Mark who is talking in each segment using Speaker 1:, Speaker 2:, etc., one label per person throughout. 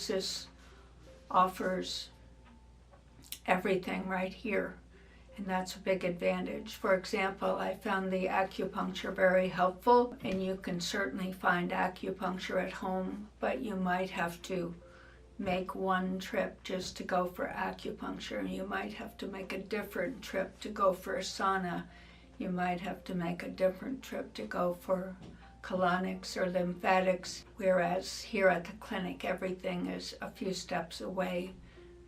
Speaker 1: Oasis offers everything right here, and that's a big advantage. For example, I found the acupuncture very helpful, and you can certainly find acupuncture at home, but you might have to make one trip just to go for acupuncture, and you might have to make a different trip to go for a sauna. You might have to make a different trip to go for colonics or lymphatics, whereas here at the clinic everything is a few steps away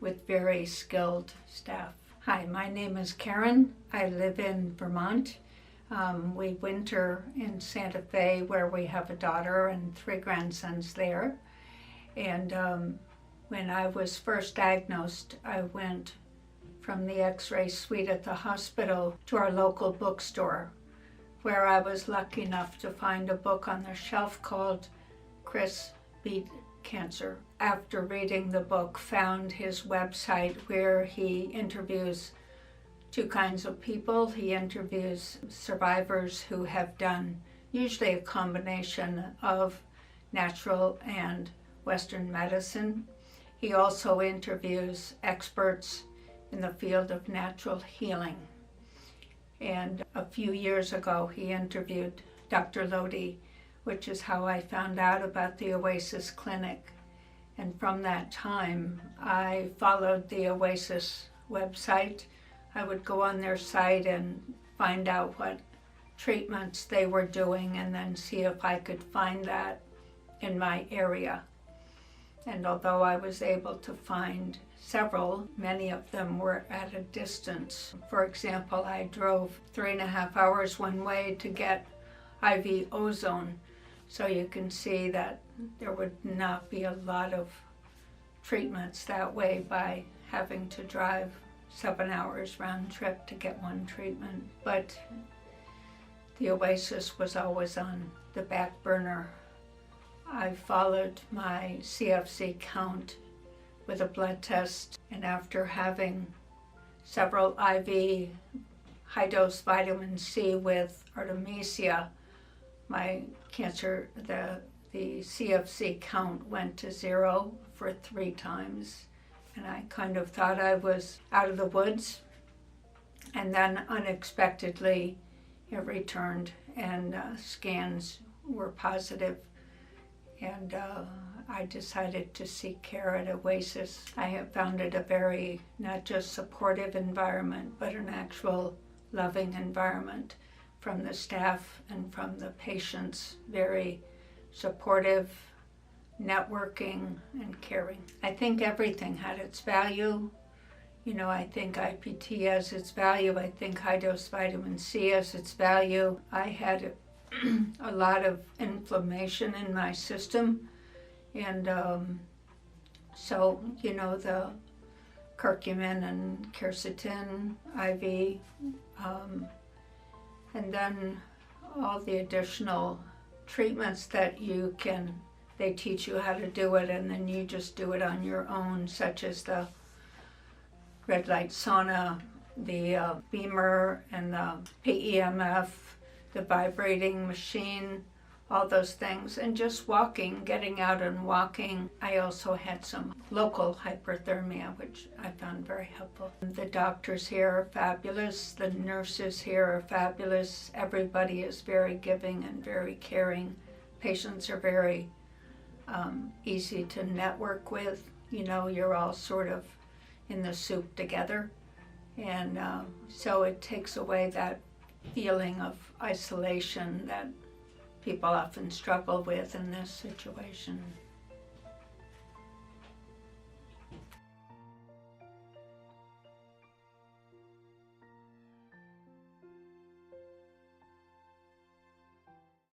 Speaker 1: with very skilled staff. Hi, my name is Karen. I live in Vermont. We winter in Santa Fe, where we have a daughter and 3 grandsons there. And when I was first diagnosed, I went from the X-ray suite at the hospital to our local bookstore, where I was lucky enough to find a book on the shelf called Chris Beat Cancer. After reading the book, found his website where he interviews 2 kinds of people. He interviews survivors who have done usually a combination of natural and Western medicine. He also interviews experts in the field of natural healing. And a few years ago, he interviewed Dr. Lodi, which is how I found out about the Oasis Clinic. And from that time, I followed the Oasis website. I would go on their site and find out what treatments they were doing, and then see if I could find that in my area. And although I was able to find several, many of them were at a distance. For example, I drove 3.5 hours one way to get IV ozone. So you can see that there would not be a lot of treatments that way by having to drive 7 hours round trip to get one treatment. But the Oasis was always on the back burner. I followed my CFC count with a blood test, and after having several IV high-dose vitamin C with Artemisia, my cancer, the CFC count went to 0 for 3 times, and I kind of thought I was out of the woods, and then unexpectedly it returned, and scans were positive. And I decided to seek care at Oasis. I have found it a very, not just supportive environment, but an actual loving environment from the staff and from the patients. Very supportive, networking, and caring. I think everything had its value. You know, I think IPT has its value. I think high-dose vitamin C has its value. I had a lot of inflammation in my system, and so, you know, the curcumin and quercetin IV, and then all the additional treatments that they teach you how to do it, and then you just do it on your own, such as the red light sauna, the beamer, and the PEMF, the vibrating machine, all those things, and just walking, getting out and walking. I also had some local hyperthermia, which I found very helpful. The doctors here are fabulous. The nurses here are fabulous. Everybody is very giving and very caring. Patients are very easy to network with. You know, you're all sort of in the soup together. And so it takes away that feeling of isolation that people often struggle with in this situation.